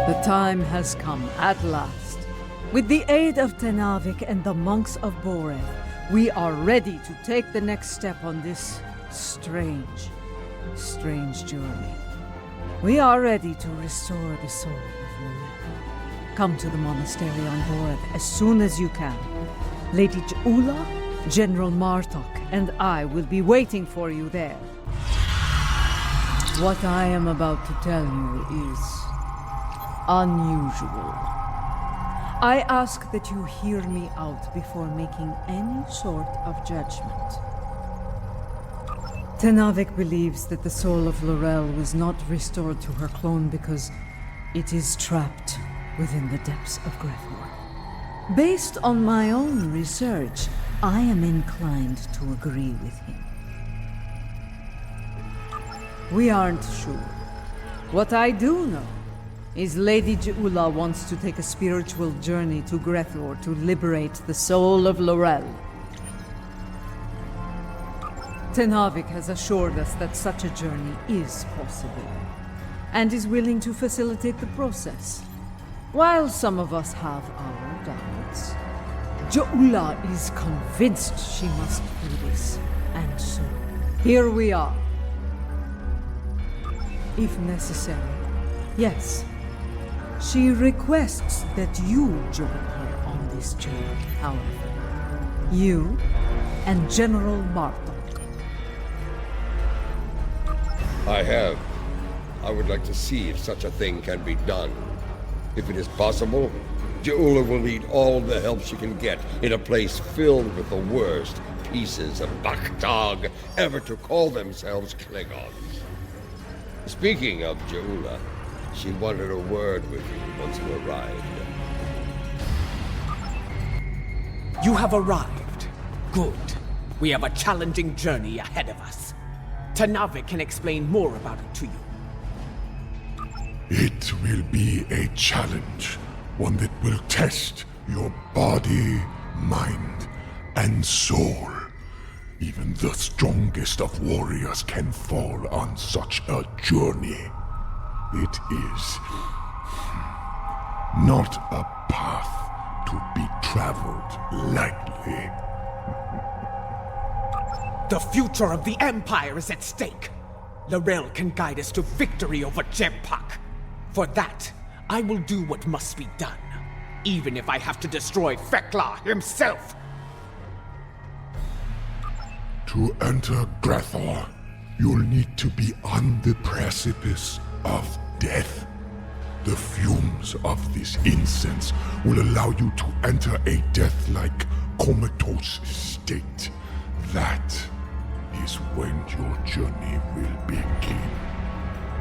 The time has come at last. With the aid of Tenavik and the monks of Boreth, we are ready to take the next step on this strange journey. We are ready to restore the soul of Lorel. Come to the monastery on Boreth as soon as you can. Lady Ja'ula, General Martok, and I will be waiting for you there. What I am about to tell you is unusual. I ask that you hear me out before making any sort of judgment. Tenavik believes that the soul of Lorel was not restored to her clone because it is trapped within the depths of Grethor. Based on my own research, I am inclined to agree with him. We aren't sure. What I do know is Lady Ja'ula wants to take a spiritual journey to Grethor to liberate the soul of Lorel. Tenavik has assured us that such a journey is possible, and is willing to facilitate the process. While some of us have our doubts, Ja'ula is convinced she must do this, and so here we are. If necessary, yes. She requests that you join her on this journey, however. You and General Martok. I would like to see if such a thing can be done. If it is possible, Ja'ula will need all the help she can get in a place filled with the worst pieces of Bakhtag ever to call themselves Klingons. Speaking of Ja'ula, she wanted a word with you once you arrived. You have arrived. Good. We have a challenging journey ahead of us. Tenavik can explain more about it to you. It will be a challenge, one that will test your body, mind, and soul. Even the strongest of warriors can fall on such a journey. It is not a path to be traveled lightly. The future of the Empire is at stake. Lorel can guide us to victory over Jempak. For that, I will do what must be done, even if I have to destroy Fekla himself. To enter Grethor, you'll need to be on the precipice of death. The fumes of this incense will allow you to enter a death-like comatose state. That is when your journey will begin.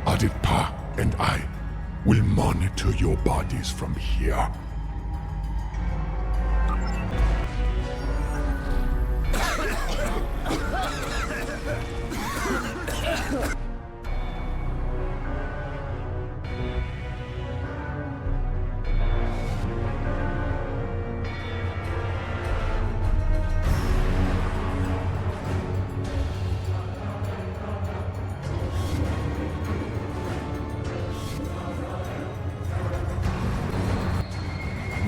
Aditpa and I will monitor your bodies from here.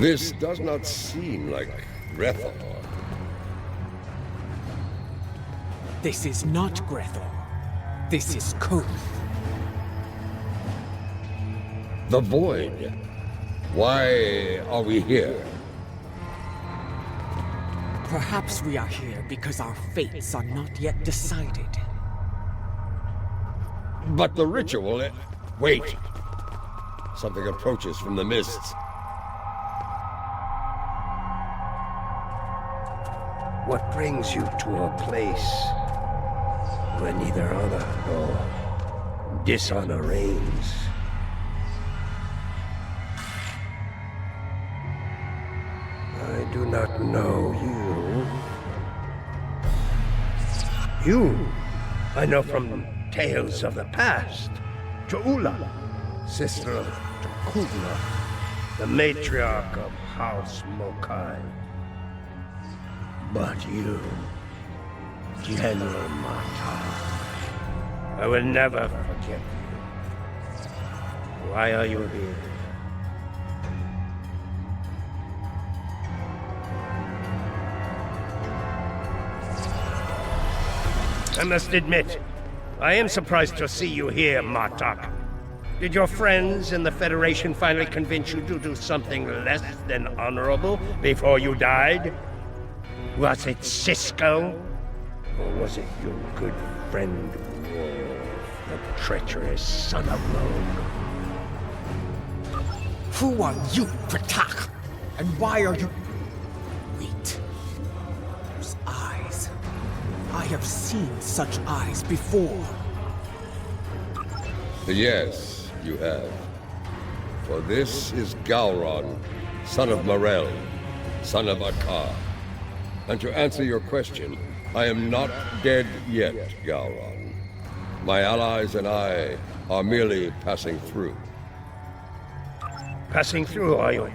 This does not seem like Grethor. This is not Grethor. This is Koth. The Void. Why are we here? Perhaps we are here because our fates are not yet decided. But the ritual... Wait! Something approaches from the mists. What brings you to a place where neither honor nor dishonor reigns? I do not know you. You, I know from tales of the past. Ja'ula, sister of Takubla, the matriarch of House Mokai. But you, General Martok, I will never forget you. Why are you here? I must admit, I am surprised to see you here, Martok. Did your friends in the Federation finally convince you to do something less than honorable before you died? Was it Cisco? Or was it your good friend Wolf, the treacherous son of Rogue? Who are you, Pratak? And why are you... Wait. Those eyes. I have seen such eyes before. Yes, you have. For this is Gowron, son of Morel, son of Akar. And to answer your question, I am not dead yet, Gowron. My allies and I are merely passing through. Passing through, are you?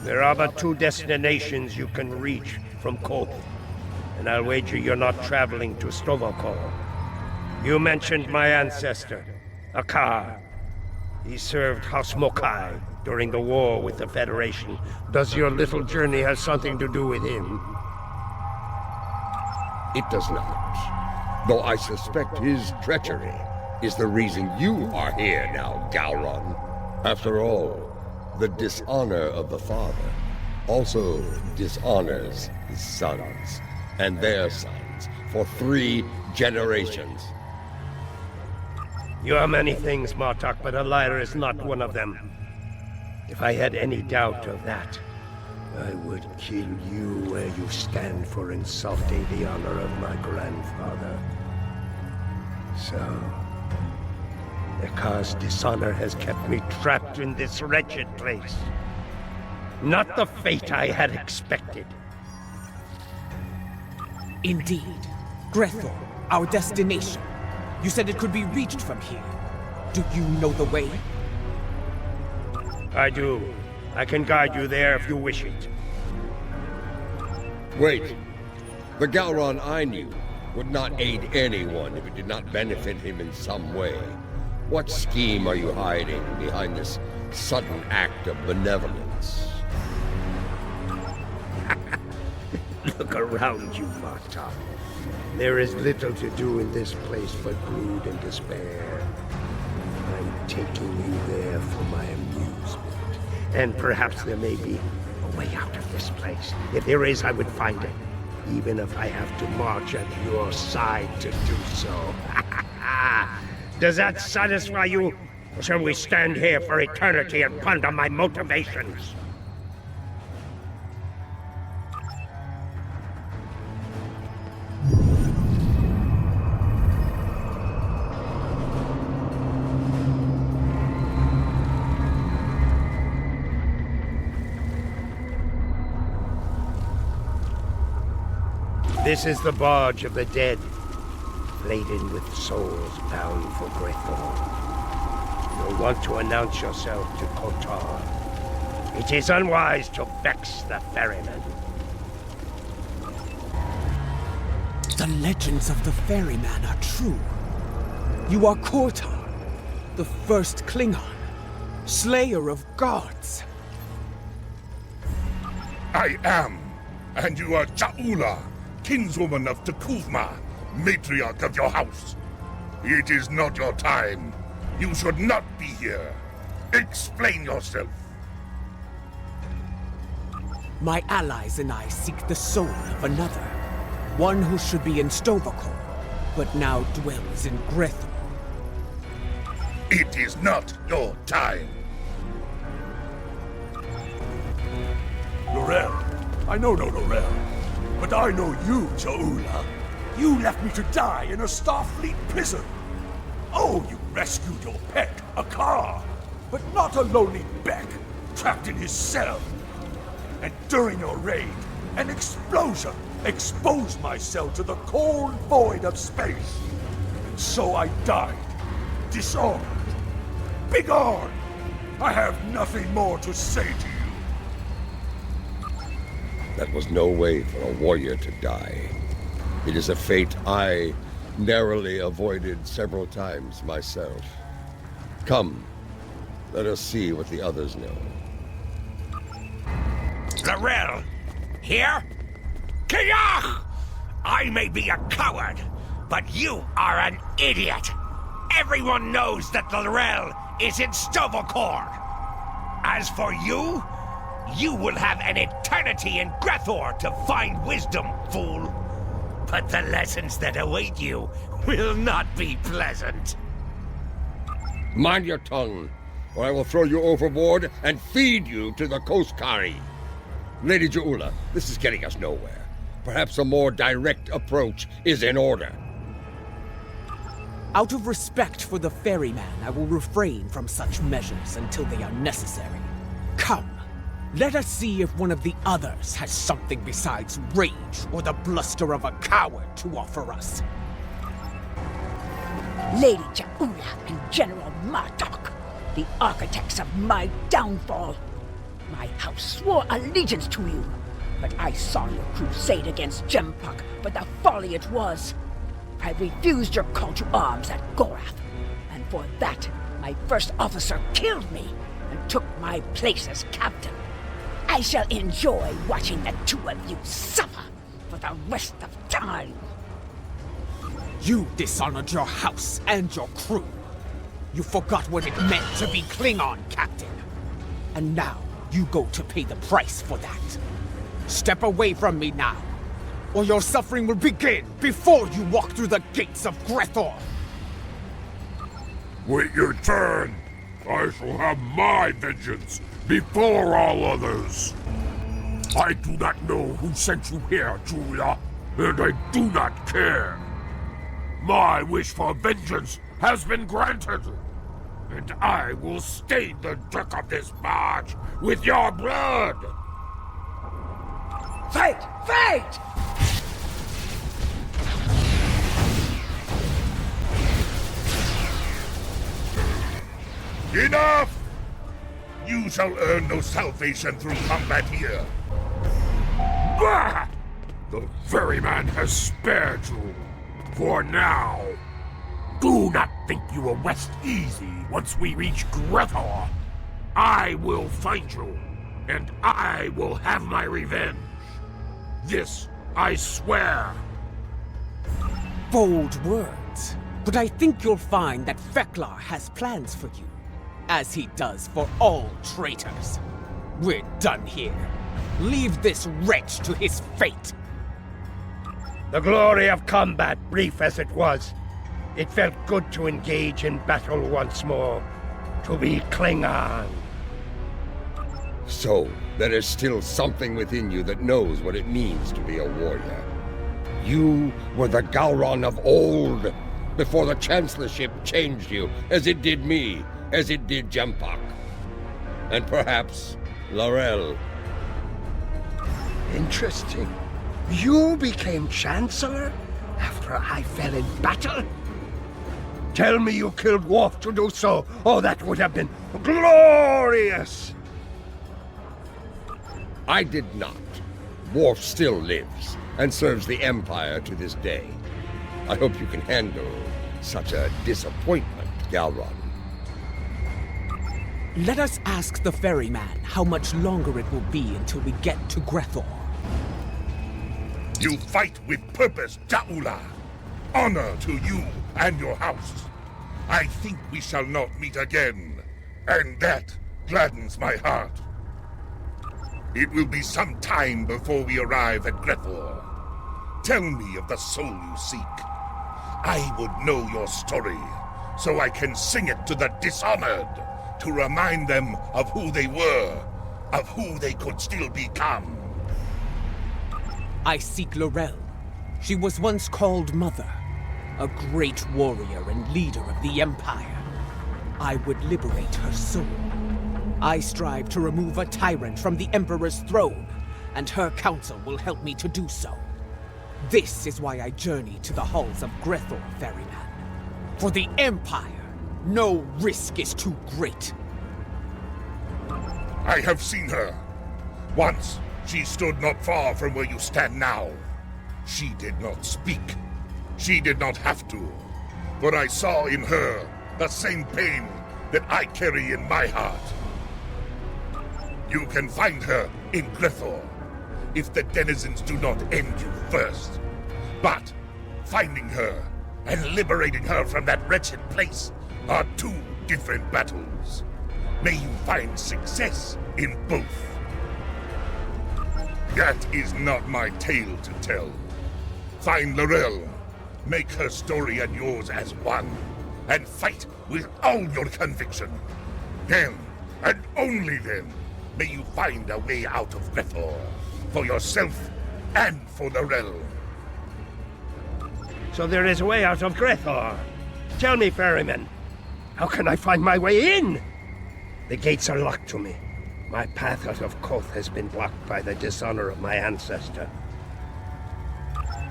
There are but 2 destinations you can reach from Koth, and I'll wager you're not traveling to Stovokol. You mentioned my ancestor, Akar. He served House Mokai during the war with the Federation. Does your little journey have something to do with him? It does not. Though I suspect his treachery is the reason you are here now, Gowron. After all, the dishonor of the father also dishonors his sons and their sons for 3 generations. You are many things, Martok, but a liar is not one of them. If I had any doubt of that, I would kill you where you stand for insulting the honor of my grandfather. So, Akar's dishonor has kept me trapped in this wretched place. Not the fate I had expected. Indeed. Grethor, our destination. You said it could be reached from here. Do you know the way? I do. I can guide you there if you wish it. Wait. The Gowron I knew would not aid anyone if it did not benefit him in some way. What scheme are you hiding behind this sudden act of benevolence? Look around you, Martok. There is little to do in this place but brood and despair. I'm taking you there for my amusement. And perhaps there may be a way out of this place. If there is, I would find it. Even if I have to march at your side to do so. Does that satisfy you? Or shall we stand here for eternity and ponder my motivations? This is the barge of the dead, laden with souls bound for Grethor. You'll want to announce yourself to Kotar. It is unwise to vex the ferryman. The legends of the ferryman are true. You are Kotar, the first Klingon, slayer of gods. I am, and you are Ja'ula, kinswoman of Tekuvma, matriarch of your house. It is not your time. You should not be here. Explain yourself. My allies and I seek the soul of another. One who should be in Stovokol, but now dwells in Grethor. It is not your time. Laurel. I know no Laurel. But I know you, Ja'ula. You left me to die in a Starfleet prison. Oh, you rescued your pet, Akar. But not a lonely Beck, trapped in his cell. And during your raid, an explosion exposed my cell to the cold void of space. And so I died, disarmed. Begone! I have nothing more to say to you. That was no way for a warrior to die. It is a fate I narrowly avoided several times myself. Come, let us see what the others know. Laurel! Here? Kiyach! I may be a coward, But you are an idiot! Everyone knows that Lorel is in Sto-vo-kor! As for you, you will have an eternity in Grethor to find wisdom, fool! But the lessons that await you will not be pleasant. Mind your tongue, or I will throw you overboard and feed you to the Koskari. Lady Ja'ula, this is getting us nowhere. Perhaps a more direct approach is in order. Out of respect for the ferryman, I will refrain from such measures until they are necessary. Come, let us see if one of the others has something besides rage or the bluster of a coward to offer us. Lady Ja'ula and General Marduk, the architects of my downfall. My house swore allegiance to you, but I saw your crusade against Jempok for the folly it was. I refused your call to arms at Gorath, and for that, my first officer killed me and took my place as captain. I shall enjoy watching the two of you suffer for the rest of time. You dishonored your house and your crew. You forgot what it meant to be Klingon, Captain. And now, you go to pay the price for that. Step away from me now, or your suffering will begin before you walk through the gates of Grethor. Wait your turn. I shall have my vengeance before all others. I do not know who sent you here, Julia, and I do not care. My wish for vengeance has been granted, and I will stain the deck of this barge with your blood. Fight! Fight! Enough! You shall earn no salvation through combat here. Bah! The ferryman has spared you. For now. Do not think you will rest easy once we reach Grethor. I will find you, and I will have my revenge. This I swear. Bold words, but I think you'll find that Feklar has plans for you, as he does for all traitors. We're done here. Leave this wretch to his fate. The glory of combat, brief as it was, it felt good to engage in battle once more. To be Klingon. So, there is still something within you that knows what it means to be a warrior. You were the Gowron of old, before the Chancellorship changed you, as it did me, as it did Jempok. And perhaps Laurel. Interesting. You became Chancellor after I fell in battle? Tell me you killed Worf to do so. Oh, that would have been glorious! I did not. Worf still lives, and serves the Empire to this day. I hope you can handle such a disappointment, Galron. Let us ask the ferryman how much longer it will be until we get to Grethor. You fight with purpose, Ja'ula. Honor to you and your house. I think we shall not meet again, and that gladdens my heart. It will be some time before we arrive at Grethor. Tell me of the soul you seek. I would know your story, so I can sing it to the dishonored, to remind them of who they were, of who they could still become. I seek Laurel. She was once called Mother, a great warrior and leader of the Empire. I would liberate her soul. I strive to remove a tyrant from the Emperor's throne, and her counsel will help me to do so. This is why I journey to the halls of Grethor, ferryman. For the Empire, no risk is too great. I have seen her. Once, she stood not far from where you stand now. She did not speak. She did not have to. But I saw in her the same pain that I carry in my heart. You can find her in Grethor, if the denizens do not end you first. But finding her and liberating her from that wretched place are two different battles. May you find success in both. That is not my tale to tell. Find Laurel, make her story and yours as one, and fight with all your conviction. Then, and only then, may you find a way out of Grethor, for yourself and for Laurel. So there is a way out of Grethor. Tell me, ferryman, how can I find my way in? The gates are locked to me. My path out of Koth has been blocked by the dishonor of my ancestor.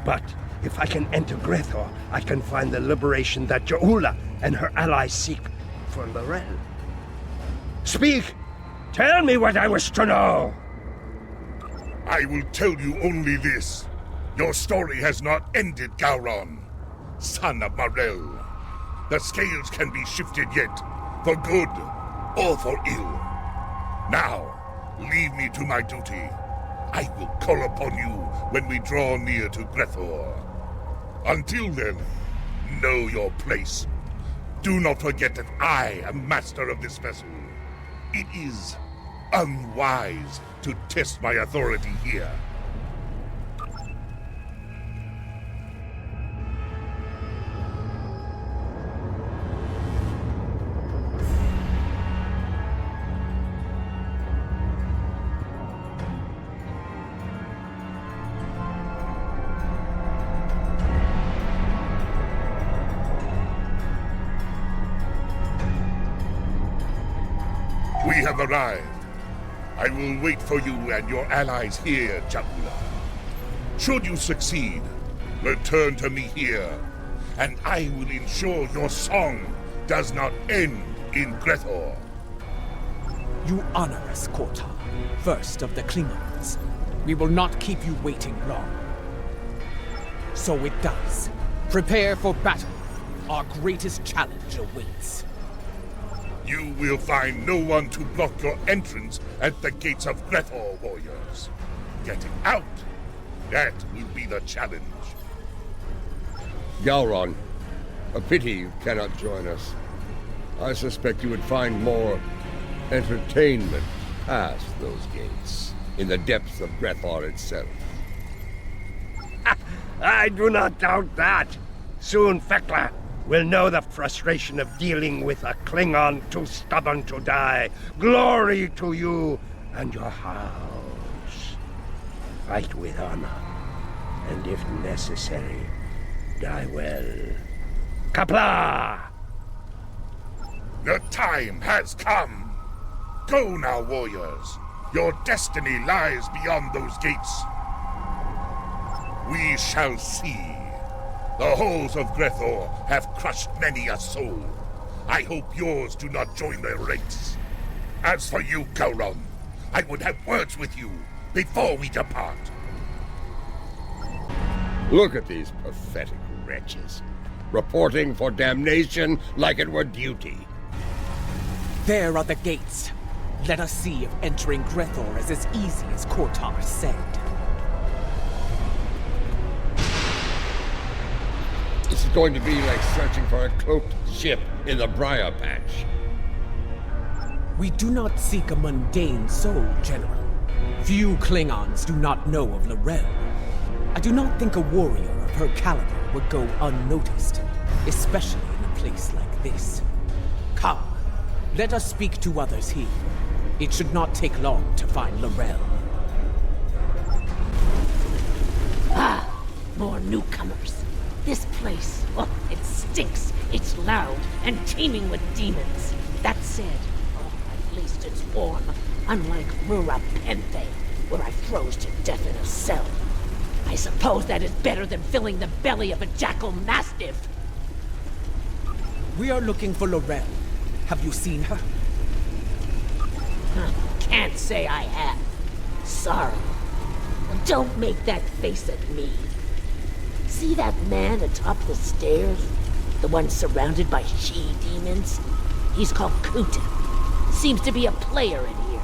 But if I can enter Grethor, I can find the liberation that Jaula and her allies seek for Laurel. Speak! Tell me what I wish to know! I will tell you only this. Your story has not ended, Gowron, son of Marel. The scales can be shifted yet, for good or for ill. Now, leave me to my duty. I will call upon you when we draw near to Grethor. Until then, know your place. Do not forget that I am master of this vessel. It is unwise to test my authority here. We have arrived. I will wait for you and your allies here, Jaula. Should you succeed, return to me here, and I will ensure your song does not end in Grethor. You honor us, Kotar, first of the Klingons. We will not keep you waiting long. So it does. Prepare for battle. Our greatest challenge awaits. You will find no one to block your entrance at the gates of Grethor, warriors. Getting out, that will be the challenge. Gowron, a pity you cannot join us. I suspect you would find more entertainment past those gates, in the depths of Grethor itself. I do not doubt that. Soon Fekla will know the frustration of dealing with a Klingon too stubborn to die. Glory to you and your house. Fight with honor, and if necessary, die well. Kapla! The time has come. Go now, warriors. Your destiny lies beyond those gates. We shall see. The halls of Grethor have crushed many a soul. I hope yours do not join their ranks. As for you, Gowron, I would have words with you before we depart. Look at these pathetic wretches, reporting for damnation like it were duty. There are the gates. Let us see if entering Grethor is as easy as Kotar said. This is going to be like searching for a cloaked ship in the briar patch. We do not seek a mundane soul, General. Few Klingons do not know of Laurel. I do not think a warrior of her caliber would go unnoticed, especially in a place like this. Come, let us speak to others here. It should not take long to find Laurel. Ah, more newcomers. This place, oh, it stinks. It's loud and teeming with demons. That said, oh, at least it's warm. Unlike Rura Penthe, where I froze to death in a cell. I suppose that is better than filling the belly of a jackal mastiff. We are looking for Laurel. Have you seen her? Can't say I have. Sorry. Don't make that face at me. See that man atop the stairs? The one surrounded by she-demons? He's called Kuta. Seems to be a player in here.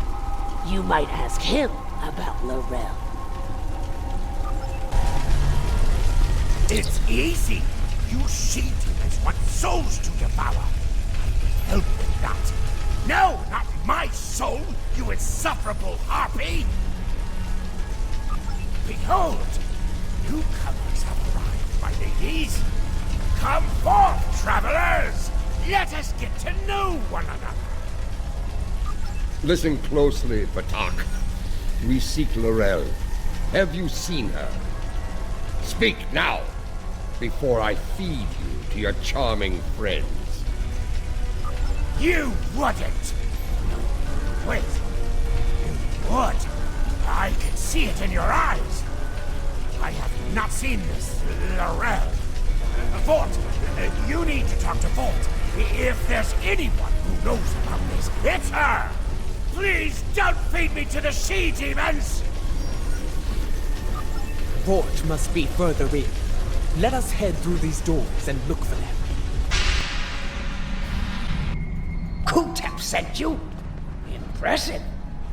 You might ask him about Laurel. It's easy. You she-demons want souls to devour. I can help with that. No, not my soul, you insufferable harpy! Behold, newcomers have arrived, my ladies. Come forth, travelers! Let us get to know one another. Listen closely, Patak. We seek Laurel. Have you seen her? Speak now, before I feed you to your charming friends. You wouldn't! No, wait. You would. I can see it in your eyes. I have not seen this Laurel. Fort, you need to talk to Fort. If there's anyone who knows about this, it's her! Please don't feed me to the she-demons! Fort must be further in. Let us head through these doors and look for them. Kutep sent you? Impressive.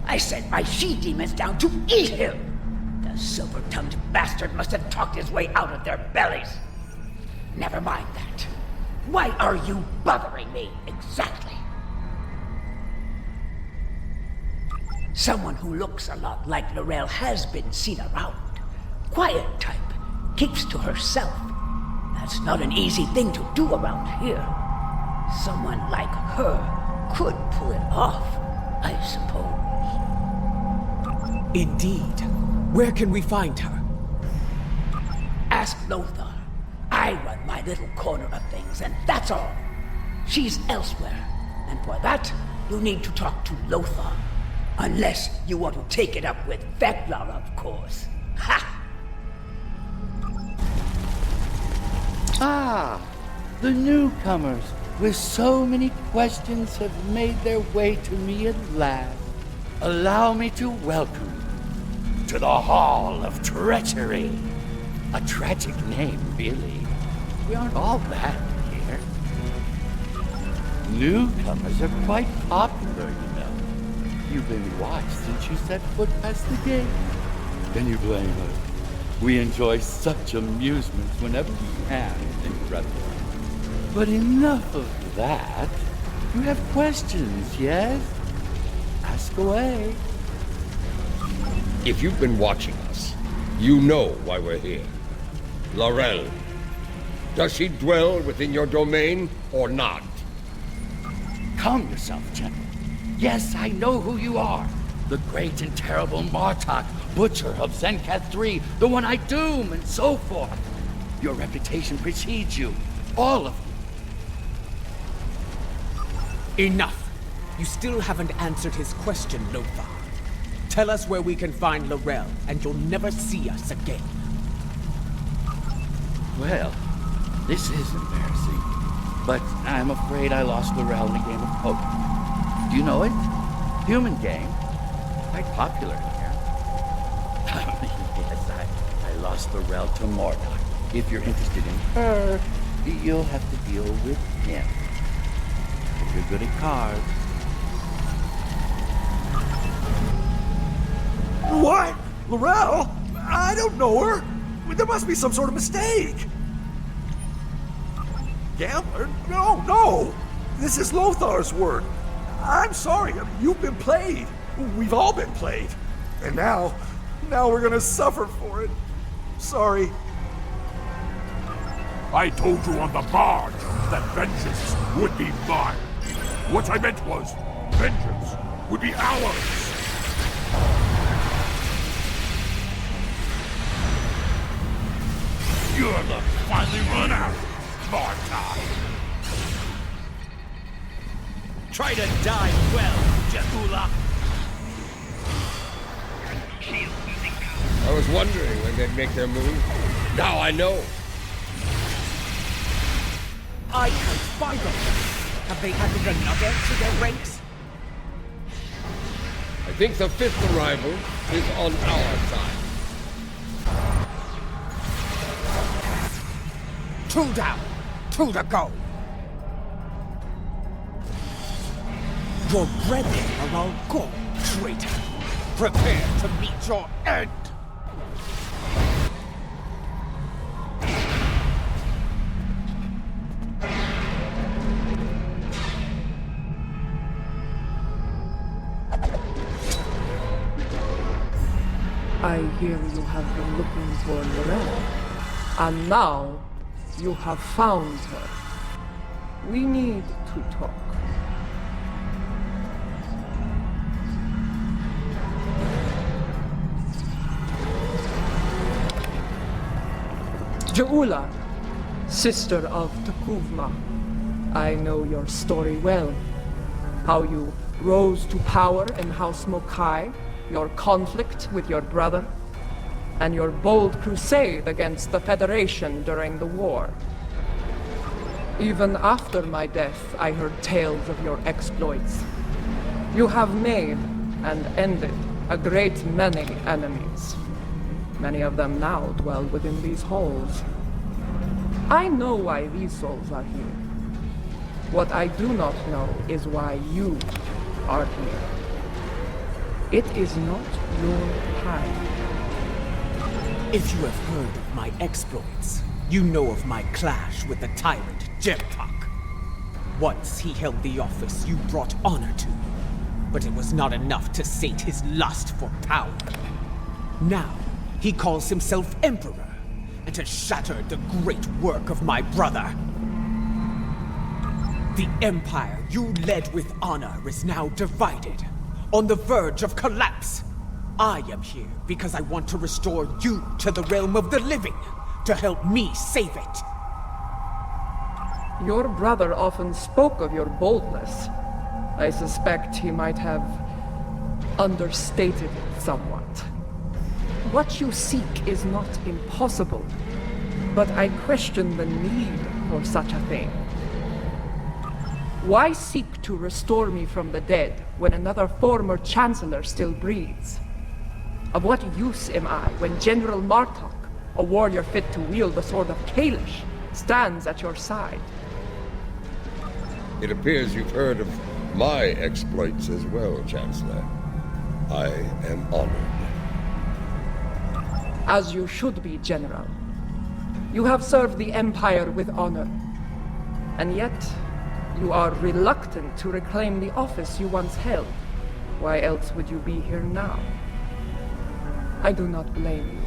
I sent my she-demons down to eat him. The silver-tongued bastard must have talked his way out of their bellies. Never mind that. Why are you bothering me, exactly? Someone who looks a lot like Laurel has been seen around. Quiet type, keeps to herself. That's not an easy thing to do around here. Someone like her could pull it off, I suppose. Indeed. Where can we find her? Ask Lothar. I run my little corner of things, and that's all. She's elsewhere, and for that, you need to talk to Lothar. Unless you want to take it up with Veklar, of course. Ha! Ah, the newcomers with so many questions have made their way to me at last. Allow me to welcome you to the Hall of Treachery. A tragic name, really. We aren't all bad here. Newcomers are quite popular, you know. You've been watched since you set foot past the gate. Can you blame us? We enjoy such amusements whenever we can in Grethel. But enough of that. You have questions, yes? Ask away. If you've been watching us, you know why we're here. Laurel. Does she dwell within your domain or not? Calm yourself, General. Yes, I know who you are. The great and terrible Martok, Butcher of Zenkath III, the one I doom, and so forth. Your reputation precedes you. All of you. Enough! You still haven't answered his question, Lothar. Tell us where we can find Laurel, and you'll never see us again. Well, this is embarrassing. But I'm afraid I lost Laurel in a game of poker. Do you know it? Human game. Quite popular here. Yes, I lost Laurel to Mordok. If you're interested in her, you'll have to deal with him. If you're good at cards. What? Laurel? I don't know her. There must be some sort of mistake. Gambler? No. This is Lothar's word. I'm sorry. You've been played. We've all been played. And now we're gonna suffer for it. Sorry. I told you on the barge that vengeance would be mine. What I meant was, vengeance would be ours. Your luck finally run out, Martok. Try to die well, Jehula. I was wondering when they'd make their move. Now I know. I can't find them. Have they added another to their ranks? I think the fifth arrival is on our side. 2 down, 2 to go. Your brethren are all gone, traitor. Prepare to meet your end. I hear you have been looking for Lorraine. And now, you have found her. We need to talk. Ja'ula, sister of Takuvma, I know your story well. How you rose to power in House Mokai, your conflict with your brother, and your bold crusade against the Federation during the war. Even after my death, I heard tales of your exploits. You have made and ended a great many enemies. Many of them now dwell within these halls. I know why these souls are here. What I do not know is why you are here. It is not your time. If you have heard of my exploits, you know of my clash with the tyrant Jempak. Once he held the office you brought honor to, but it was not enough to sate his lust for power. Now, he calls himself Emperor, and has shattered the great work of my brother. The empire you led with honor is now divided, on the verge of collapse. I am here because I want to restore you to the realm of the living, to help me save it. Your brother often spoke of your boldness. I suspect he might have understated it somewhat. What you seek is not impossible, but I question the need for such a thing. Why seek to restore me from the dead when another former Chancellor still breathes? Of what use am I when General Martok, a warrior fit to wield the sword of Kalish, stands at your side? It appears you've heard of my exploits as well, Chancellor. I am honored. As you should be, General. You have served the Empire with honor. And yet, you are reluctant to reclaim the office you once held. Why else would you be here now? I do not blame you.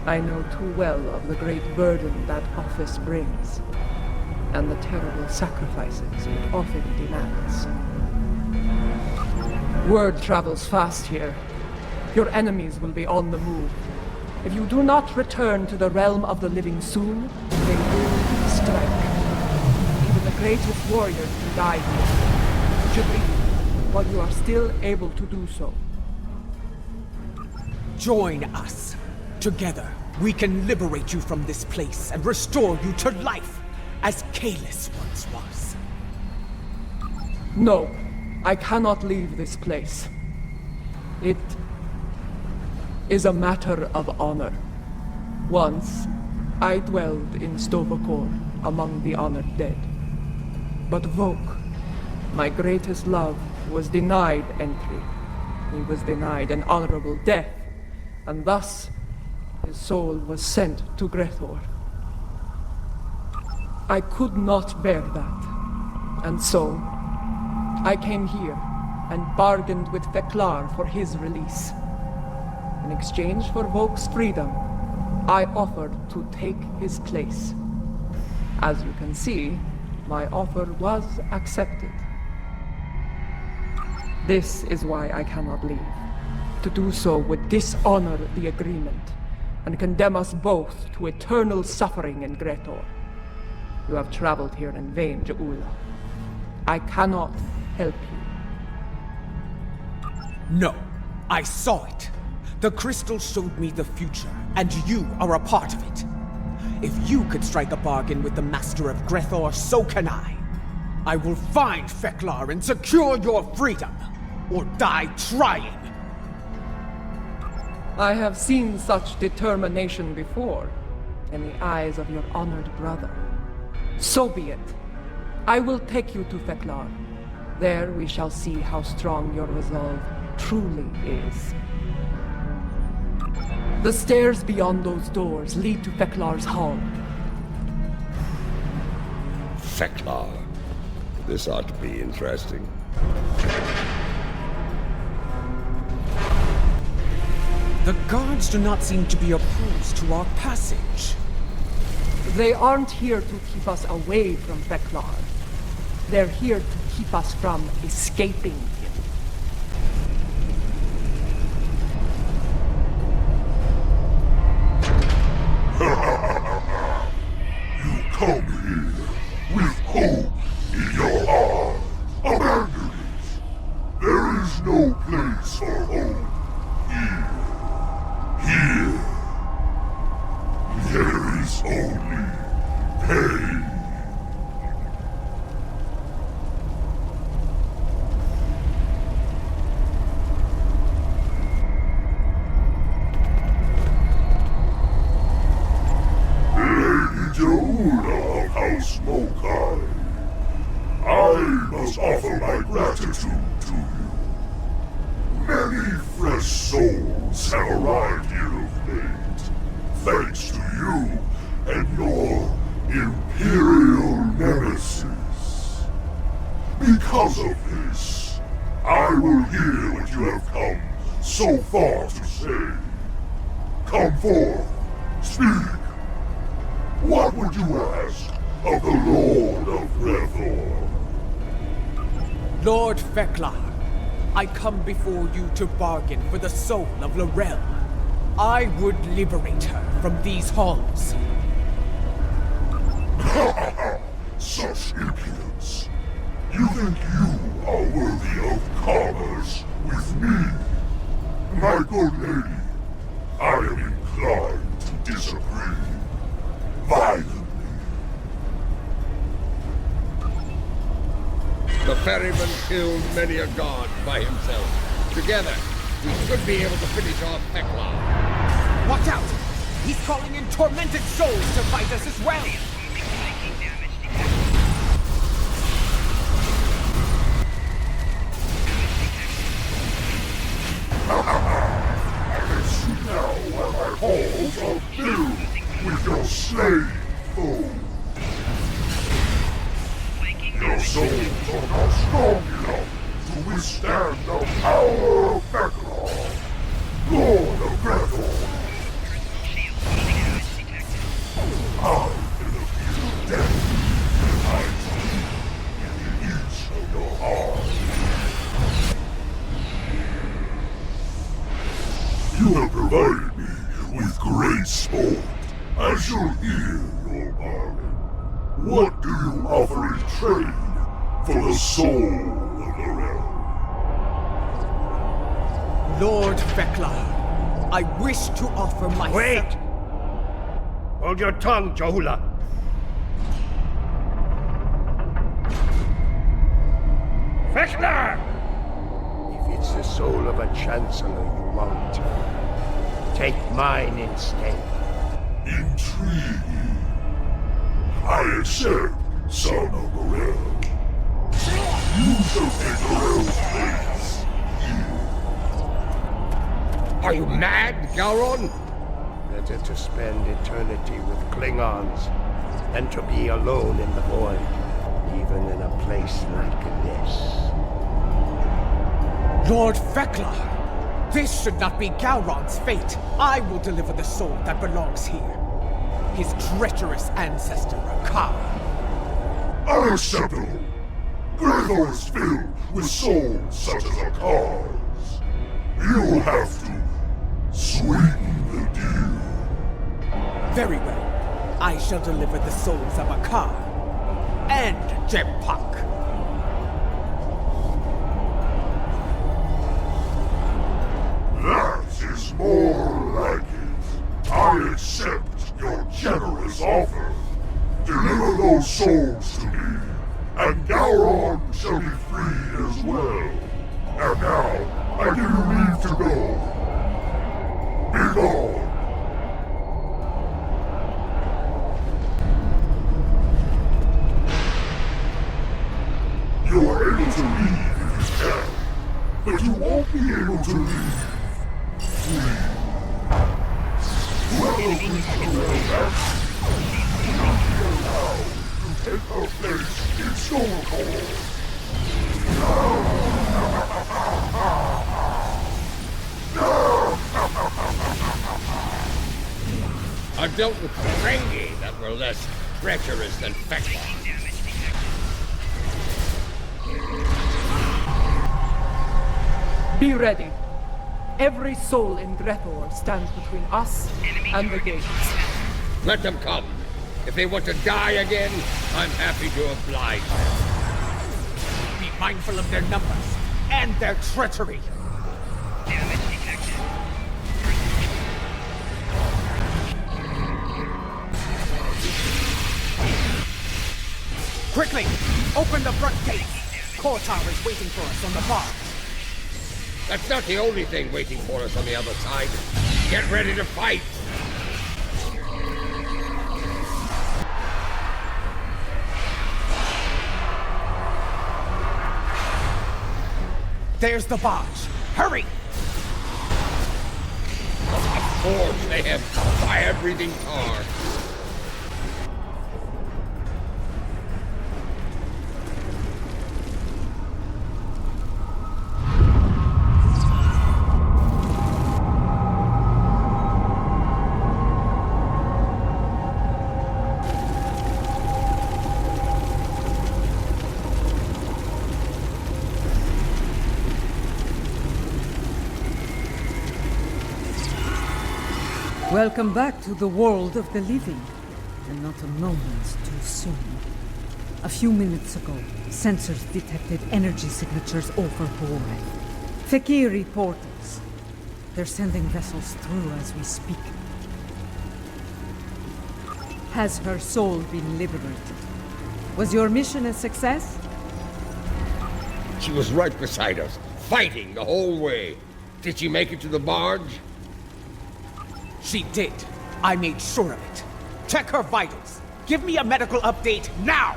I know too well of the great burden that office brings, and the terrible sacrifices it often demands. Word travels fast here. Your enemies will be on the move. If you do not return to the realm of the living soon, they will strike. Even the greatest warriors will die here. You should leave while you are still able to do so. Join us. Together, we can liberate you from this place and restore you to life, as Kalis once was. No, I cannot leave this place. It is a matter of honor. Once, I dwelled in Stovokor among the honored dead. But Vok, my greatest love, was denied entry. He was denied an honorable death, and thus his soul was sent to Grethor. I could not bear that, and so I came here and bargained with Feklar for his release. In exchange for Vok's freedom, I offered to take his place. As you can see, my offer was accepted. This is why I cannot leave. To do so would dishonor the agreement, and condemn us both to eternal suffering in Grethor. You have traveled here in vain, Ja'ula. I cannot help you. No, I saw it. The crystal showed me the future, and you are a part of it. If you could strike a bargain with the Master of Grethor, so can I. I will find Feklar and secure your freedom, or die trying. I have seen such determination before, in the eyes of your honored brother. So be it. I will take you to Feklar. There we shall see how strong your resolve truly is. The stairs beyond those doors lead to Feklar's hall. Feklar. This ought to be interesting. The guards do not seem to be opposed to our passage. They aren't here to keep us away from Veklar. They're here to keep us from escaping him. You come here with hope in your heart. Abandon it. There is no place for hope here. Here. There is only pain. Jaula of House Mokai, I must offer my gratitude to you. Many fresh souls have arrived here of late, thanks to you and your Imperial nemesis. Because of this, I will hear what you have come so far to say. Come forth, speak. What would you ask of the Lord of Grethor? Lord Veklar, I come before you to bargain for the soul of Lorel. I would liberate her from these halls. Such impudence. You think you are worthy of commerce with me? My good lady, I am inclined to disagree. Violently. The ferryman killed many a god by himself. Together, we should be able to finish off Veklar. Watch out! He's calling in tormented souls to fight us as well! I can see now why my halls are filled with your slain foes. Your souls are not strong enough to withstand the power of Veklar, Lord of Grethor. I can appeal death. I see in each of your hearts. You have provided me with great sport. I shall hear your bargain. What do you offer in trade for the soul of the realm? Lord Veklar, I wish to offer my... Wait! Hold your tongue, Jahula. Veklar! If it's the soul of a Chancellor you want, take mine instead. Intriguing. I accept, son of the realm. You shall take the realm's place here. Are you mad, Gowron? Better to spend eternity with Klingons than to be alone in the void, even in a place like this. Lord Veklar, this should not be Gowron's fate. I will deliver the soul that belongs here. His treacherous ancestor, Rakar. Unacceptable! Grethor is filled with souls such as Akar's. You will have to sweeten the deal. Very well. I shall deliver the souls of Akar and Jempak. That is more like it. I accept your generous offer. Deliver those souls to me, and Gowron shall be free as well. And now, I give you leave to go. Be gone. You are able to leave if you can, but you won't be able to leave free. Whoever brings the world back, to take her place in Stormcore. I've dealt with Ferengi that were less treacherous than Fekla. Be ready. Every soul in Grethor stands between us and the gates. Let them come. If they want to die again, I'm happy to oblige them. Be mindful of their numbers and their treachery. Quickly! Open the front gate! Kortar is waiting for us on the bar. That's not the only thing waiting for us on the other side. Get ready to fight! There's the barge. Hurry! Of course, they have fire-breathing tar. Welcome back to the world of the living, and not a moment too soon. A few minutes ago, sensors detected energy signatures over Boreth. Fekiri portals. They're sending vessels through as we speak. Has her soul been liberated? Was your mission a success? She was right beside us, fighting the whole way. Did she make it to the barge? She did. I made sure of it. Check her vitals. Give me a medical update now!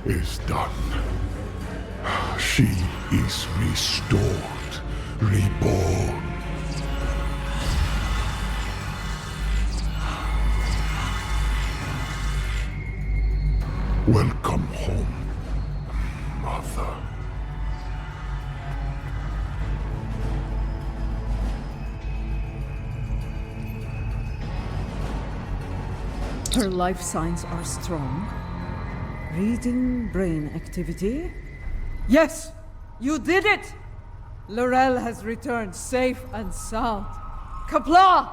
Is done. She is restored, reborn. Welcome home, Mother. Her life signs are strong. Reading brain activity. Yes! You did it! Laurel has returned safe and sound. Kapla!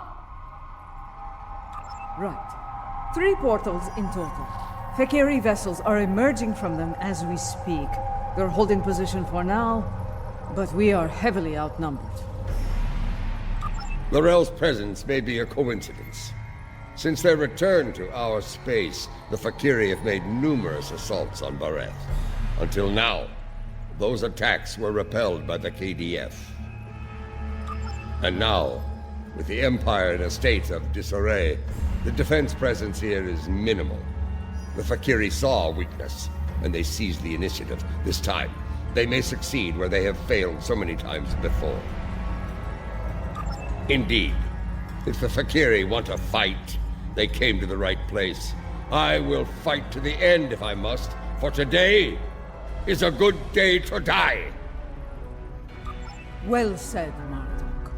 Right. 3 portals in total. Fekiri vessels are emerging from them as we speak. They're holding position for now, but we are heavily outnumbered. Laurel's presence may be a coincidence. Since their return to our space, the Fekiri have made numerous assaults on Boreth. Until now, those attacks were repelled by the KDF. And now, with the Empire in a state of disarray, the defense presence here is minimal. The Fekiri saw weakness, and they seized the initiative. This time, they may succeed where they have failed so many times before. Indeed, if the Fekiri want to fight, they came to the right place. I will fight to the end if I must, for today is a good day to die. Well said, Marduk.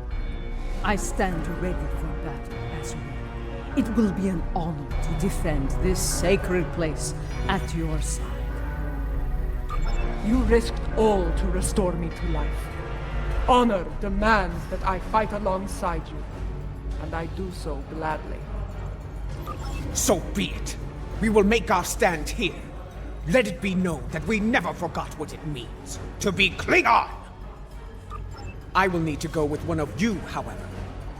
I stand ready for battle as well. It will be an honor to defend this sacred place at your side. You risked all to restore me to life. Honor demands that I fight alongside you, and I do so gladly. So be it. We will make our stand here. Let it be known that we never forgot what it means to be Klingon! I will need to go with one of you, however.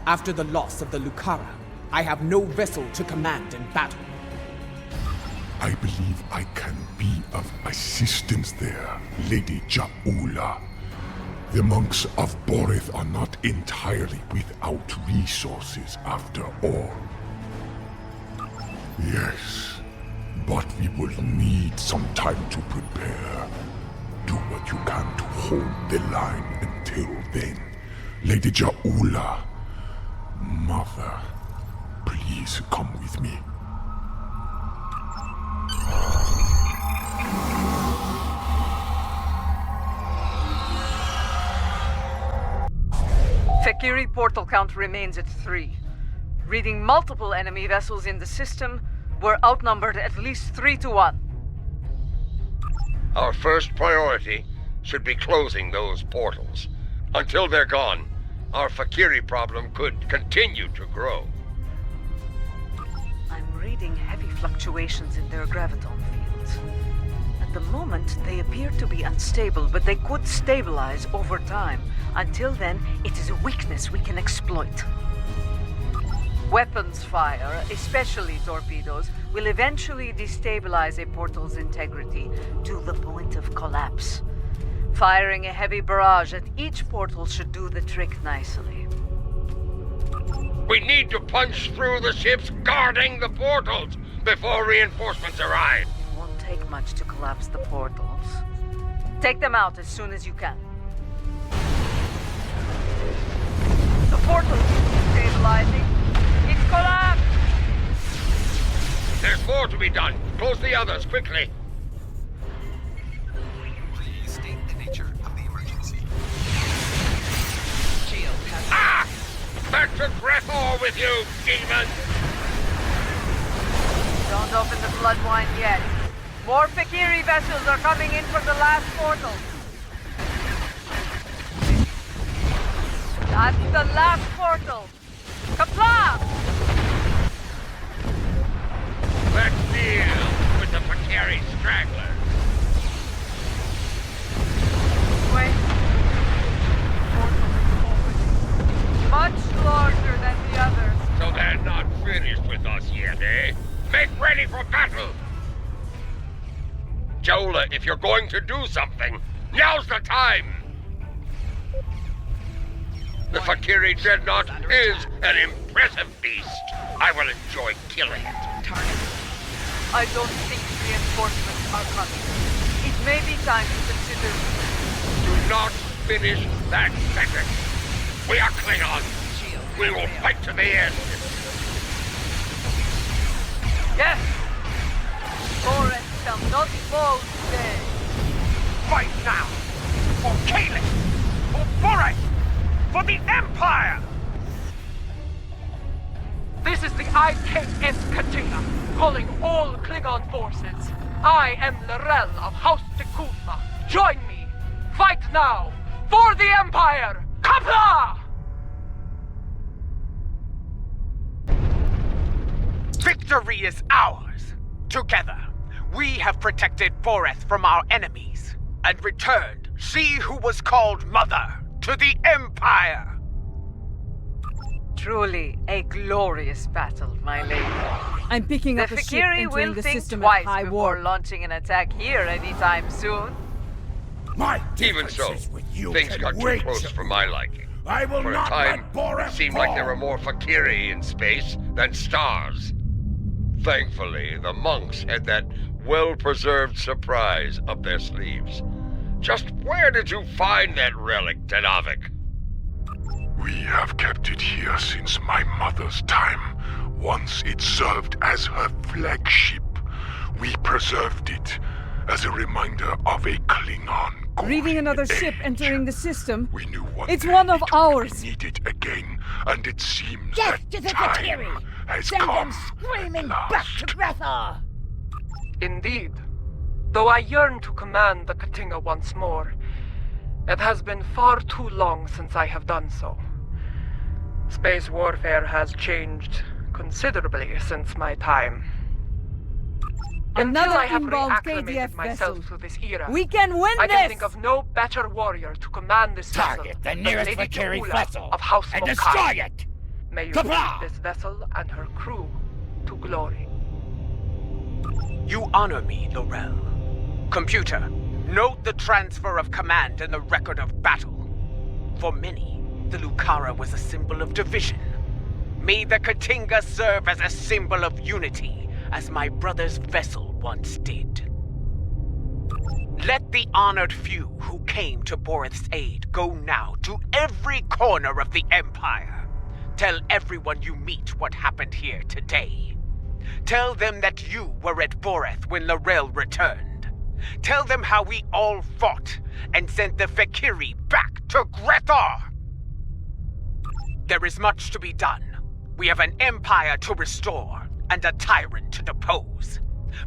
After the loss of the Lucara, I have no vessel to command in battle. I believe I can be of assistance there, Lady Ja'ula. The monks of Boreth are not entirely without resources after all. Yes, But we will need some time to prepare. Do what you can to hold the line until then. Lady Jaula, Mother, please come with me. Fakiri portal count remains at 3. Reading multiple enemy vessels in the system, we're outnumbered at least 3 to 1. Our first priority should be closing those portals. Until they're gone, our Fakiri problem could continue to grow. I'm reading heavy fluctuations in their graviton fields. At the moment, they appear to be unstable, but they could stabilize over time. Until then, it is a weakness we can exploit. Weapons fire, especially torpedoes, will eventually destabilize a portal's integrity to the point of collapse. Firing a heavy barrage at each portal should do the trick nicely. We need to punch through the ships guarding the portals before reinforcements arrive. It won't take much to collapse the portals. Take them out as soon as you can. The portal is stabilizing. It's collapsed! There's more to be done. Close the others, quickly. Please state the nature of the emergency. Shield has... Ah! Back to Grethor with you, demon! Don't open the floodwine yet. More Fakiri vessels are coming in from the last portal. That's the last portal. Kapla! Let's deal with the Fakiri stragglers. Wait. Much larger than the others. So they're not finished with us yet, eh? Make ready for battle! Jola, if you're going to do something, now's the time! The Fakiri Dreadnought is an impressive beast. I will enjoy killing it. I don't think reinforcements are coming. It may be time to consider... Do not finish that sentence. We are Klingons. We will fight to the end. Yes! Boris shall not fall today. Fight now! For Kaelin! For Boris! For the Empire! This is the IKS Katina, calling all Klingon forces. I am Lorel of House Tekuma. Join me! Fight now! For the Empire! Kapla! Victory is ours! Together, we have protected Boreth from our enemies, and returned she who was called Mother to the Empire! Truly a glorious battle, my lady. I'm picking The up a ship Fakiri entering will the think system twice at high before warp. launching an attack here anytime soon. My Even so, differences with you things can got too wait. close for my liking. I will For a not time, let Boreth it seemed like there were fall. more Fakiri in space than stars. Thankfully, the monks had that well-preserved surprise up their sleeves. Just where did you find that relic, Tenavik? We have kept it here since my mother's time. Once it served as her flagship. We preserved it as a reminder of a Klingon Reading another ship age. entering the system. We knew It's day one of it would ours. be needed again, and it seems Death that to the time Fakiri! has Send come them screaming at back to last. Grethor! Indeed. Though I yearn to command the Katinga once more, it has been far too long since I have done so. Space warfare has changed considerably since my time. Until Another I have inbound reacclimated KDF myself vessel. to this era, We can win I can this! think of no better warrior to command this Target vessel the than nearest Lady Fakiri Jaula vessel of House and Mokai. destroy it! May you Kapla! lead this vessel and her crew to glory. You honor me, Laurel. Computer, note the transfer of command in the record of battle. For many, the Lucara was a symbol of division. May the Katinga serve as a symbol of unity as my brother's vessel once did. Let the honored few who came to Boreth's aid go now to every corner of the Empire. Tell everyone you meet what happened here today. Tell them that you were at Boreth when Lorel returned. Tell them how we all fought and sent the Fekiri back to Grethor. There is much to be done. We have an empire to restore and a tyrant to depose.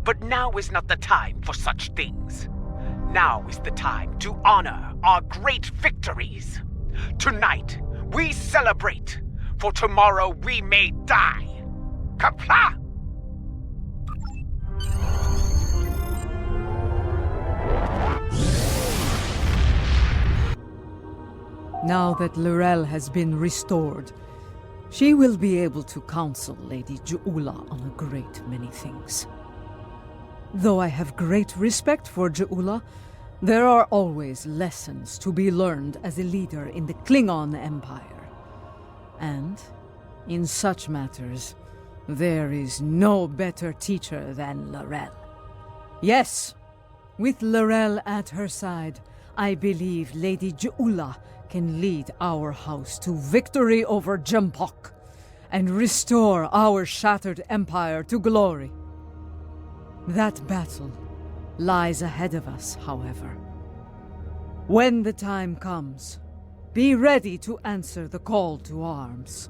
But now is not the time for such things. Now is the time to honor our great victories. Tonight, we celebrate, for tomorrow we may die. Kapla! Now that Lorel has been restored, she will be able to counsel Lady Ju'ula on a great many things. Though I have great respect for Ju'ula, there are always lessons to be learned as a leader in the Klingon Empire. And, in such matters, there is no better teacher than Lorel. Yes, with Lorel at her side, I believe Lady Ju'ula can lead our house to victory over Jempok and restore our shattered empire to glory. That battle lies ahead of us, however. When the time comes, be ready to answer the call to arms.